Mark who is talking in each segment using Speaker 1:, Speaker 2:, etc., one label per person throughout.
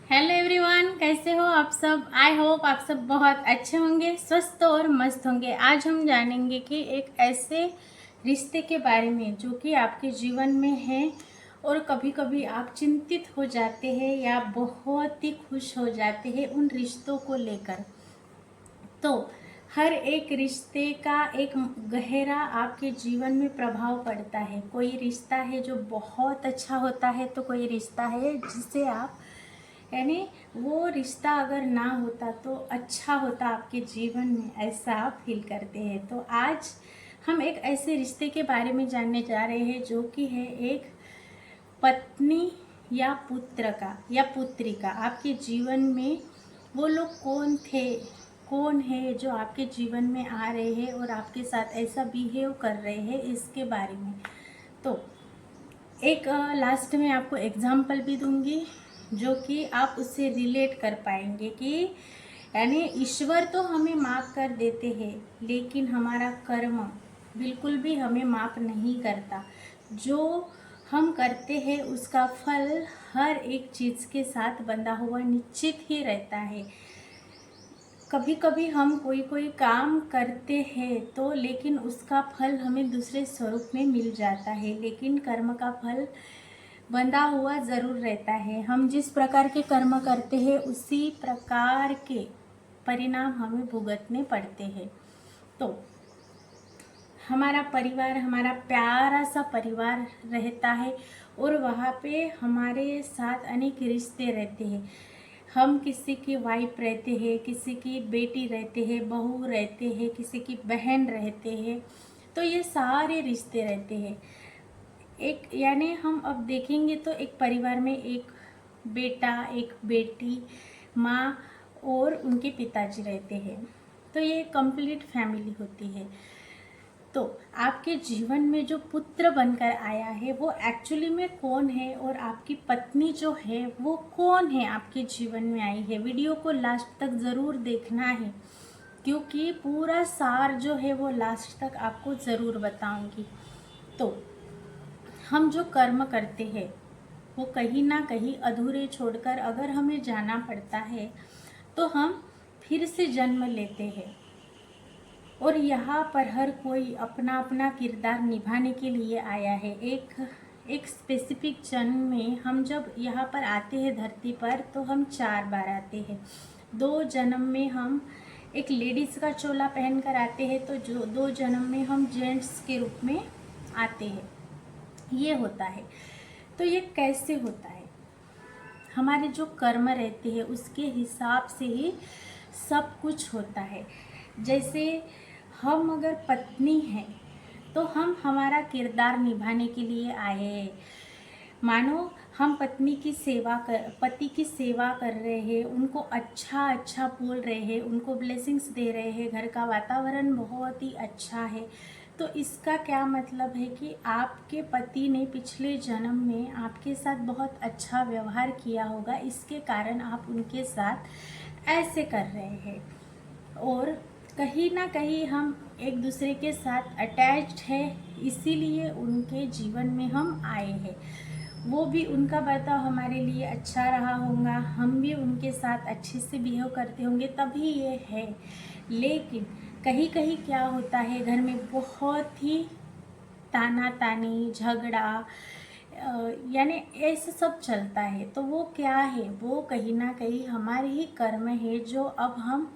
Speaker 1: Hello everyone, कैसे हो आप सब। आई होप आप सब बहुत अच्छे होंगे, स्वस्थ और मस्त होंगे। आज हम जानेंगे कि एक ऐसे रिश्ते के बारे में जो कि आपके जीवन में है और कभी कभी आप चिंतित हो जाते हैं या बहुत ही खुश हो जाते हैं उन रिश्तों को लेकर। तो हर एक रिश्ते का एक गहरा आपके जीवन में प्रभाव पड़ता है। कोई रिश्ता है जो बहुत अच्छा होता है, तो कोई रिश्ता है जिसे आप यानी वो रिश्ता अगर ना होता तो अच्छा होता आपके जीवन में, ऐसा आप फील करते हैं। तो आज हम एक ऐसे रिश्ते के बारे में जानने जा रहे हैं जो कि है एक पत्नी या पुत्र का या पुत्री का। आपके जीवन में वो लोग कौन थे, कौन है जो आपके जीवन में आ रहे हैं और आपके साथ ऐसा बिहेव कर रहे हैं, इसके बारे में। तो एक लास्ट में आपको एग्जाम्पल भी दूंगी जो कि आप उससे रिलेट कर पाएंगे कि यानी ईश्वर तो हमें माफ़ कर देते हैं, लेकिन हमारा कर्म बिल्कुल भी हमें माफ़ नहीं करता। जो हम करते हैं उसका फल हर एक चीज़ के साथ बंधा हुआ निश्चित ही रहता है। कभी कभी हम कोई कोई काम करते हैं तो लेकिन उसका फल हमें दूसरे स्वरूप में मिल जाता है, लेकिन कर्म का फल बंधा हुआ ज़रूर रहता है। हम जिस प्रकार के कर्म करते हैं उसी प्रकार के परिणाम हमें भुगतने पड़ते हैं। तो हमारा परिवार, हमारा प्यारा सा परिवार रहता है और वहाँ पे हमारे साथ अनेक रिश्ते रहते हैं। हम किसी की वाइफ रहते हैं, किसी की बेटी रहते हैं, बहू रहते हैं, किसी की बहन रहते हैं। तो ये सारे रिश्ते रहते हैं। एक यानी हम अब देखेंगे तो एक परिवार में एक बेटा, एक बेटी, माँ और उनके पिताजी रहते हैं। तो ये कंप्लीट फैमिली होती है। तो आपके जीवन में जो पुत्र बनकर आया है वो एक्चुअली में कौन है, और आपकी पत्नी जो है वो कौन है आपके जीवन में आई है। वीडियो को लास्ट तक ज़रूर देखना है, क्योंकि पूरा सार जो है वो लास्ट तक आपको ज़रूर बताऊंगी। तो हम जो कर्म करते हैं वो कहीं ना कहीं अधूरे छोड़कर अगर हमें जाना पड़ता है तो हम फिर से जन्म लेते हैं। और यहाँ पर हर कोई अपना अपना किरदार निभाने के लिए आया है। एक स्पेसिफिक जन्म में हम जब यहाँ पर आते हैं धरती पर तो हम 4 बार आते हैं। 2 जन्म में हम एक लेडीज़ का चोला पहनकर आते हैं, तो जो 2 जन्म में हम जेंट्स के रूप में आते हैं। ये होता है। तो ये कैसे होता है, हमारे जो कर्म रहते हैं उसके हिसाब से ही सब कुछ होता है। जैसे हम अगर पत्नी हैं तो हम हमारा किरदार निभाने के लिए आए हैं। मानो हम पति की सेवा कर रहे हैं, उनको अच्छा अच्छा बोल रहे हैं, उनको ब्लेसिंग्स दे रहे हैं, घर का वातावरण बहुत ही अच्छा है। तो इसका क्या मतलब है कि आपके पति ने पिछले जन्म में आपके साथ बहुत अच्छा व्यवहार किया होगा, इसके कारण आप उनके साथ ऐसे कर रहे हैं। और कहीं ना कहीं हम एक दूसरे के साथ अटैच्ड है, इसीलिए उनके जीवन में हम आए हैं। वो भी उनका बर्ताव हमारे लिए अच्छा रहा होगा, हम भी उनके साथ अच्छे से बिहेव करते होंगे, तभी ये है। लेकिन कहीं कहीं क्या होता है, घर में बहुत ही ताना तानी, झगड़ा, यानी ऐसे सब चलता है। तो वो क्या है, वो कहीं ना कहीं हमारे ही कर्म है जो अब हम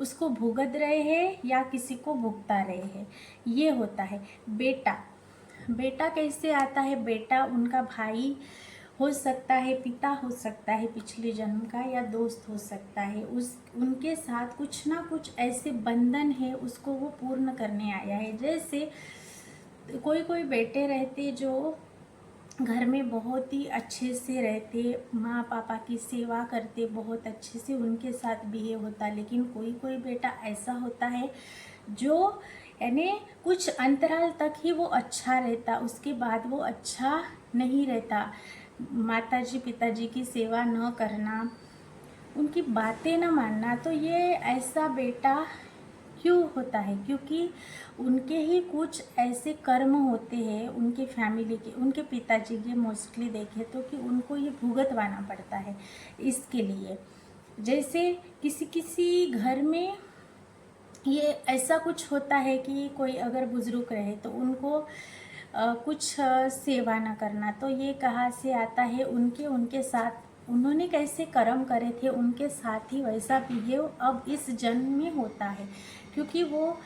Speaker 1: उसको भुगत रहे हैं या किसी को भुगता रहे हैं। ये होता है। बेटा, बेटा कैसे आता है, बेटा उनका भाई हो सकता है, पिता हो सकता है पिछले जन्म का, या दोस्त हो सकता है। उस उनके साथ कुछ ना कुछ ऐसे बंधन है, उसको वो पूर्ण करने आया है। जैसे कोई कोई बेटे रहते जो घर में बहुत ही अच्छे से रहते, माँ पापा की सेवा करते, बहुत अच्छे से उनके साथ बिहेव होता, लेकिन कोई कोई बेटा ऐसा होता है जो यानी कुछ अंतराल तक ही वो अच्छा रहता, उसके बाद वो अच्छा नहीं रहता। माताजी पिताजी की सेवा न करना, उनकी बातें न मानना। तो ये ऐसा बेटा क्यों होता है? क्योंकि उनके ही कुछ ऐसे कर्म होते हैं उनके फैमिली के, उनके पिताजी के मोस्टली देखे तो, कि उनको ये भुगतवाना पड़ता है इसके लिए। जैसे किसी किसी घर में ये ऐसा कुछ होता है कि कोई अगर बुज़ुर्ग रहे तो उनको कुछ सेवा ना करना, तो ये कहाँ से आता है? उनके साथ उन्होंने कैसे कर्म करे थे, उनके साथ ही वैसा बिहेव अब इस जन्म में होता है, क्योंकि वो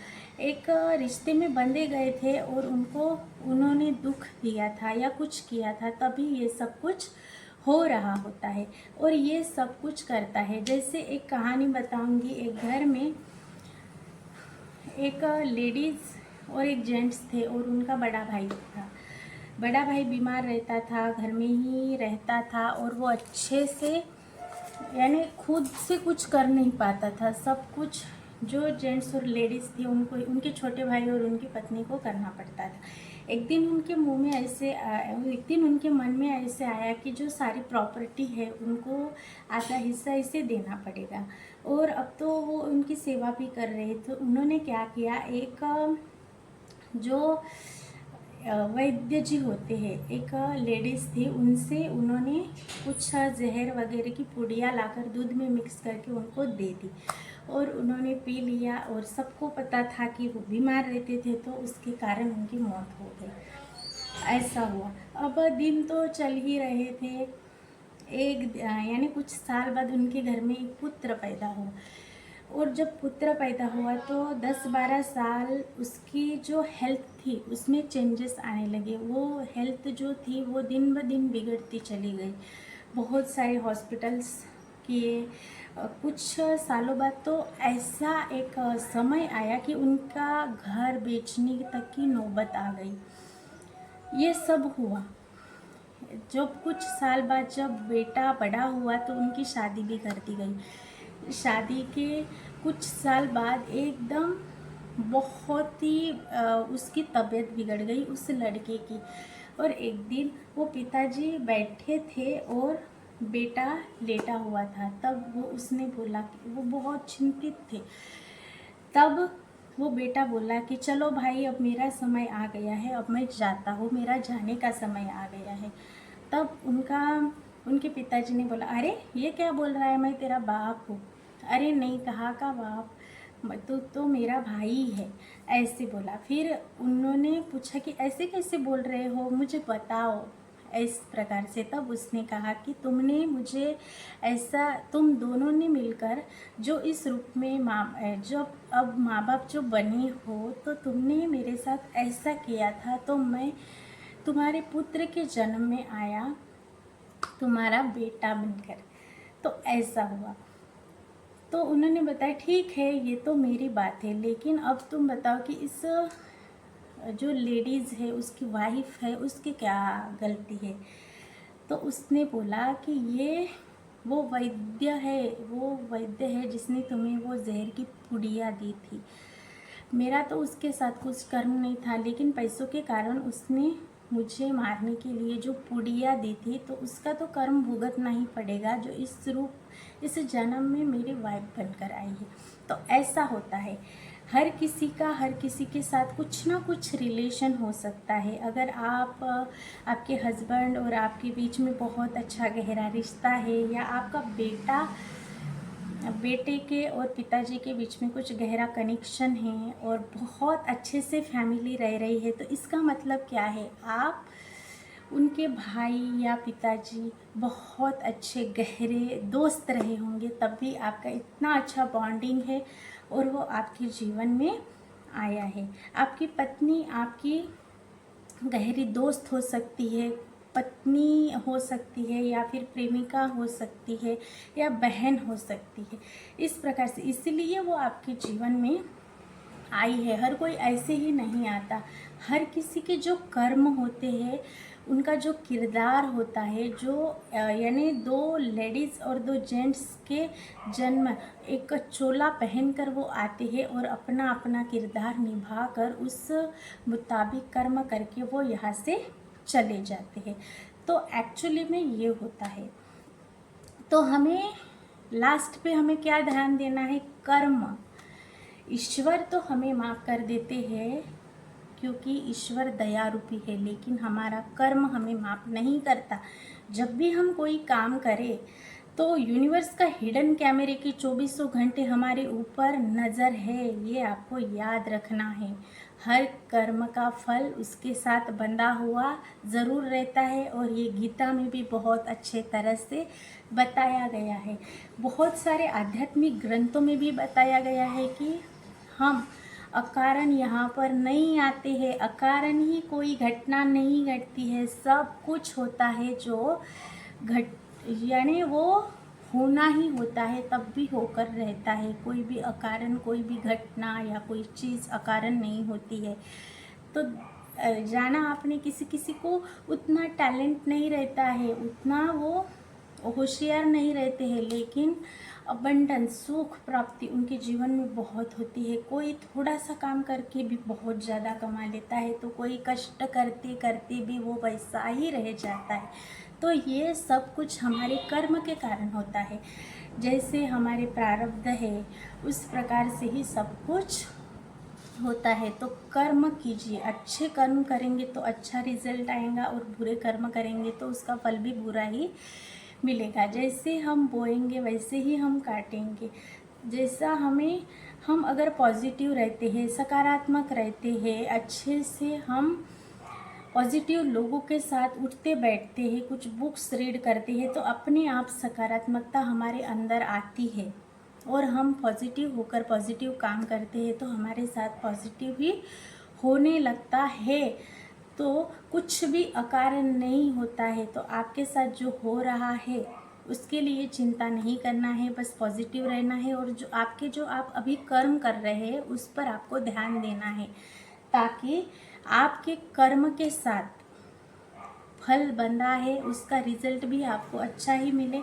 Speaker 1: एक रिश्ते में बंधे गए थे और उनको उन्होंने दुख दिया था या कुछ किया था, तभी ये सब कुछ हो रहा होता है और ये सब कुछ करता है। जैसे एक कहानी बताऊंगी। एक घर में एक लेडीज़ और एक जेंट्स थे और उनका बड़ा भाई था। बड़ा भाई बीमार रहता था, घर में ही रहता था और वो अच्छे से यानी खुद से कुछ कर नहीं पाता था। सब कुछ जो जेंट्स और लेडीज़ थी उनको, उनके छोटे भाई और उनकी पत्नी को करना पड़ता था। एक दिन उनके मुंह में ऐसे एक दिन उनके मन में ऐसे आया कि जो सारी प्रॉपर्टी है उनको आधा हिस्सा इसे देना पड़ेगा, और अब तो वो उनकी सेवा भी कर रहे थे। उन्होंने क्या किया, एक जो वैद्य जी होते हैं, एक लेडीज़ थी, उनसे उन्होंने कुछ जहर वगैरह की पुड़िया लाकर दूध में मिक्स करके उनको दे दी और उन्होंने पी लिया। और सबको पता था कि वो बीमार रहते थे, तो उसके कारण उनकी मौत हो गई। ऐसा हुआ। अब दिन तो चल ही रहे थे। एक यानी कुछ साल बाद उनके घर में एक पुत्र पैदा हुआ, और जब पुत्र पैदा हुआ तो 10-12 साल उसकी जो हेल्थ थी उसमें चेंजेस आने लगे। वो हेल्थ जो थी वो दिन ब दिन बिगड़ती चली गई। बहुत सारे हॉस्पिटल्स किए। कुछ सालों बाद तो ऐसा एक समय आया कि उनका घर बेचने तक की नौबत आ गई। ये सब हुआ। जब कुछ साल बाद जब बेटा बड़ा हुआ तो उनकी शादी भी कर दी गई। शादी के कुछ साल बाद एकदम बहुत ही उसकी तबीयत बिगड़ गई उस लड़के की। और एक दिन वो पिताजी बैठे थे और बेटा लेटा हुआ था, तब वो उसने बोला कि वो बहुत चिंतित थे। तब वो बेटा बोला कि चलो भाई, अब मेरा समय आ गया है, अब मैं जाता हूँ, मेरा जाने का समय आ गया है। तब उनके पिताजी ने बोला, अरे ये क्या बोल रहा है, मैं तेरा बाप हूँ। अरे नहीं, कहाँ का बाप, तू तो मेरा भाई है, ऐसे बोला। फिर उन्होंने पूछा कि ऐसे कैसे बोल रहे हो, मुझे बताओ इस प्रकार से। तब उसने कहा कि तुमने मुझे ऐसा, तुम दोनों ने मिलकर जो इस रूप में जब अब माँ बाप जो बने हो, तो तुमने मेरे साथ ऐसा किया था, तो मैं तुम्हारे पुत्र के जन्म में आया, तुम्हारा बेटा बनकर। तो ऐसा हुआ। तो उन्होंने बताया, ठीक है ये तो मेरी बात है, लेकिन अब तुम बताओ कि इस जो लेडीज़ है, उसकी वाइफ है, उसकी क्या गलती है। तो उसने बोला कि ये वो वैद्य है जिसने तुम्हें वो जहर की पुड़िया दी थी। मेरा तो उसके साथ कुछ कर्म नहीं था, लेकिन पैसों के कारण उसने मुझे मारने के लिए जो पुड़िया दी थी, तो उसका तो कर्म भुगतना ही पड़ेगा, जो इस जन्म में मेरी वाइफ बनकर आई है। तो ऐसा होता है, हर किसी के साथ कुछ ना कुछ रिलेशन हो सकता है। अगर आपके हस्बैंड और आपके बीच में बहुत अच्छा गहरा रिश्ता है, या आपका बेटे के और पिताजी के बीच में कुछ गहरा कनेक्शन है और बहुत अच्छे से फैमिली रह रही है, तो इसका मतलब क्या है, आप उनके भाई या पिताजी बहुत अच्छे गहरे दोस्त रहे होंगे, तब भी आपका इतना अच्छा बॉन्डिंग है और वो आपके जीवन में आया है। आपकी पत्नी आपकी गहरी दोस्त हो सकती है, पत्नी हो सकती है, या फिर प्रेमिका हो सकती है, या बहन हो सकती है। इस प्रकार से इसलिए वो आपके जीवन में आई है। हर कोई ऐसे ही नहीं आता। हर किसी के जो कर्म होते हैं, उनका जो किरदार होता है, जो यानी दो लेडीज़ और दो जेंट्स के जन्म एक चोला पहनकर वो आते हैं और अपना अपना किरदार निभा कर उस मुताबिक कर्म करके वो यहाँ से चले जाते हैं। तो एक्चुअली में ये होता है। तो हमें लास्ट पे हमें क्या ध्यान देना है, कर्म। ईश्वर तो हमें माफ़ कर देते हैं क्योंकि ईश्वर दया रूपी है, लेकिन हमारा कर्म हमें माफ़ नहीं करता। जब भी हम कोई काम करें तो यूनिवर्स का हिडन कैमरे की 2400 घंटे हमारे ऊपर नज़र है, ये आपको याद रखना है। हर कर्म का फल उसके साथ बंधा हुआ ज़रूर रहता है, और ये गीता में भी बहुत अच्छे तरह से बताया गया है। बहुत सारे आध्यात्मिक ग्रंथों में भी बताया गया है कि हम अकारण यहाँ पर नहीं आते हैं, अकारण ही कोई घटना नहीं घटती है। सब कुछ होता है जो घट यानी वो होना ही होता है, तब भी होकर रहता है। कोई भी अकारण, कोई भी घटना या कोई चीज़ अकारण नहीं होती है। तो जाना आपने, किसी किसी को उतना टैलेंट नहीं रहता है, उतना वो होशियार नहीं रहते हैं, लेकिन अबंडेंस, सुख प्राप्ति उनके जीवन में बहुत होती है। कोई थोड़ा सा काम करके भी बहुत ज़्यादा कमा लेता है, तो कोई कष्ट करते करते भी वो वैसा ही रह जाता है। तो ये सब कुछ हमारे कर्म के कारण होता है। जैसे हमारे प्रारब्ध है, उस प्रकार से ही सब कुछ होता है। तो कर्म कीजिए, अच्छे कर्म करेंगे तो अच्छा रिजल्ट आएगा, और बुरे कर्म करेंगे तो उसका फल भी बुरा ही मिलेगा। जैसे हम बोएंगे वैसे ही हम काटेंगे। जैसा हम अगर पॉजिटिव रहते हैं, सकारात्मक रहते हैं, अच्छे से हम पॉजिटिव लोगों के साथ उठते बैठते हैं, कुछ बुक्स रीड करते हैं, तो अपने आप सकारात्मकता हमारे अंदर आती है, और हम पॉजिटिव होकर पॉजिटिव काम करते हैं तो हमारे साथ पॉजिटिव ही होने लगता है। तो कुछ भी अकारण नहीं होता है। तो आपके साथ जो हो रहा है उसके लिए चिंता नहीं करना है, बस पॉजिटिव रहना है, और जो आप अभी कर्म कर रहे हैं उस पर आपको ध्यान देना है, ताकि आपके कर्म के साथ फल बंधा है उसका रिजल्ट भी आपको अच्छा ही मिले।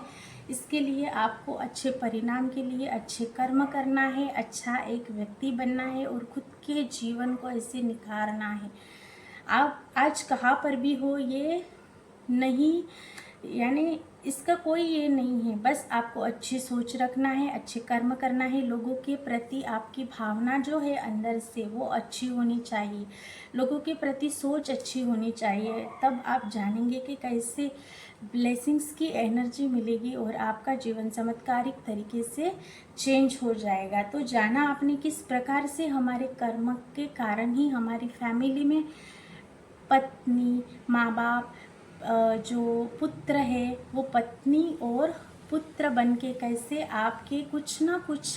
Speaker 1: इसके लिए आपको अच्छे परिणाम के लिए अच्छे कर्म करना है, अच्छा एक व्यक्ति बनना है, और खुद के जीवन को ऐसे निखारना है। आप आज कहाँ पर भी हो ये नहीं, यानी इसका कोई ये नहीं है, बस आपको अच्छी सोच रखना है, अच्छे कर्म करना है। लोगों के प्रति आपकी भावना जो है अंदर से वो अच्छी होनी चाहिए, लोगों के प्रति सोच अच्छी होनी चाहिए। तब आप जानेंगे कि कैसे ब्लेसिंग्स की एनर्जी मिलेगी और आपका जीवन चमत्कारिक तरीके से चेंज हो जाएगा। तो जाना आपने किस प्रकार से हमारे कर्म के कारण ही हमारी फैमिली में पत्नी, माँ बाप, जो पुत्र है वो पत्नी और पुत्र बन के कैसे आपके कुछ ना कुछ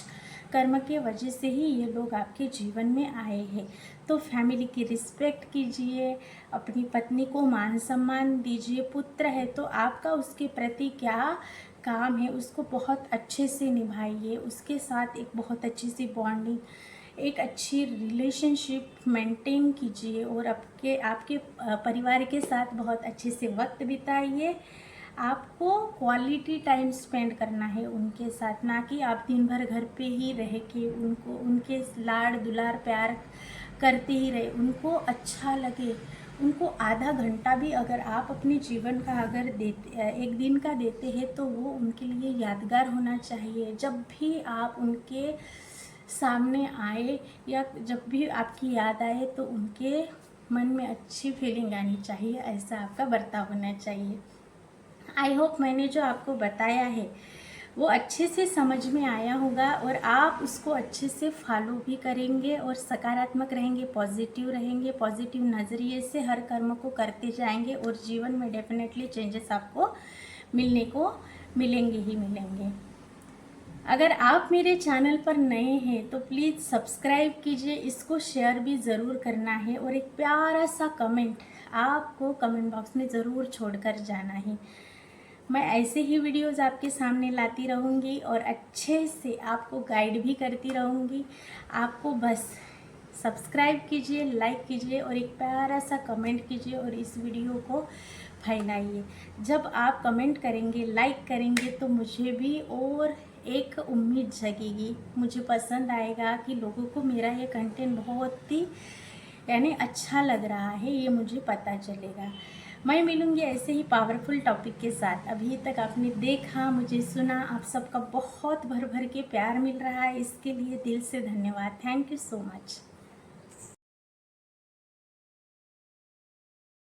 Speaker 1: कर्म के वजह से ही ये लोग आपके जीवन में आए हैं। तो फैमिली की रिस्पेक्ट कीजिए, अपनी पत्नी को मान सम्मान दीजिए। पुत्र है तो आपका उसके प्रति क्या काम है उसको बहुत अच्छे से निभाइए, उसके साथ एक बहुत अच्छी सी बॉन्डिंग, एक अच्छी रिलेशनशिप मेंटेन कीजिए, और आपके परिवार के साथ बहुत अच्छे से वक्त बिताइए। आपको क्वालिटी टाइम स्पेंड करना है उनके साथ, ना कि आप दिन भर घर पे ही रह के उनके लाड़ दुलार प्यार करते ही रहे। उनको अच्छा लगे, उनको आधा घंटा भी अगर आप अपने जीवन का अगर देते, एक दिन का देते हैं, तो वो उनके लिए यादगार होना चाहिए। जब भी आप उनके सामने आए या जब भी आपकी याद आए तो उनके मन में अच्छी फीलिंग आनी चाहिए, ऐसा आपका बर्ताव होना चाहिए। आई होप मैंने जो आपको बताया है वो अच्छे से समझ में आया होगा, और आप उसको अच्छे से फॉलो भी करेंगे और सकारात्मक रहेंगे, पॉजिटिव रहेंगे, पॉजिटिव नज़रिए से हर कर्म को करते जाएंगे, और जीवन में डेफिनेटली चेंजेस आपको मिलेंगे ही मिलेंगे। अगर आप मेरे चैनल पर नए हैं तो प्लीज़ सब्सक्राइब कीजिए, इसको शेयर भी ज़रूर करना है, और एक प्यारा सा कमेंट आपको कमेंट बॉक्स में ज़रूर छोड़कर जाना है। मैं ऐसे ही वीडियोज़ आपके सामने लाती रहूँगी और अच्छे से आपको गाइड भी करती रहूँगी। आपको बस सब्सक्राइब कीजिए, लाइक कीजिए, और एक प्यारा सा कमेंट कीजिए, और इस वीडियो को फैलाइए। जब आप कमेंट करेंगे, लाइक करेंगे, तो मुझे भी और एक उम्मीद जगेगी, मुझे पसंद आएगा कि लोगों को मेरा ये कंटेंट बहुत ही यानी अच्छा लग रहा है, ये मुझे पता चलेगा। मैं मिलूँगी ऐसे ही पावरफुल टॉपिक के साथ। अभी तक आपने देखा, मुझे सुना, आप सबका बहुत भर भर के प्यार मिल रहा है, इसके लिए दिल से धन्यवाद। Thank you so much.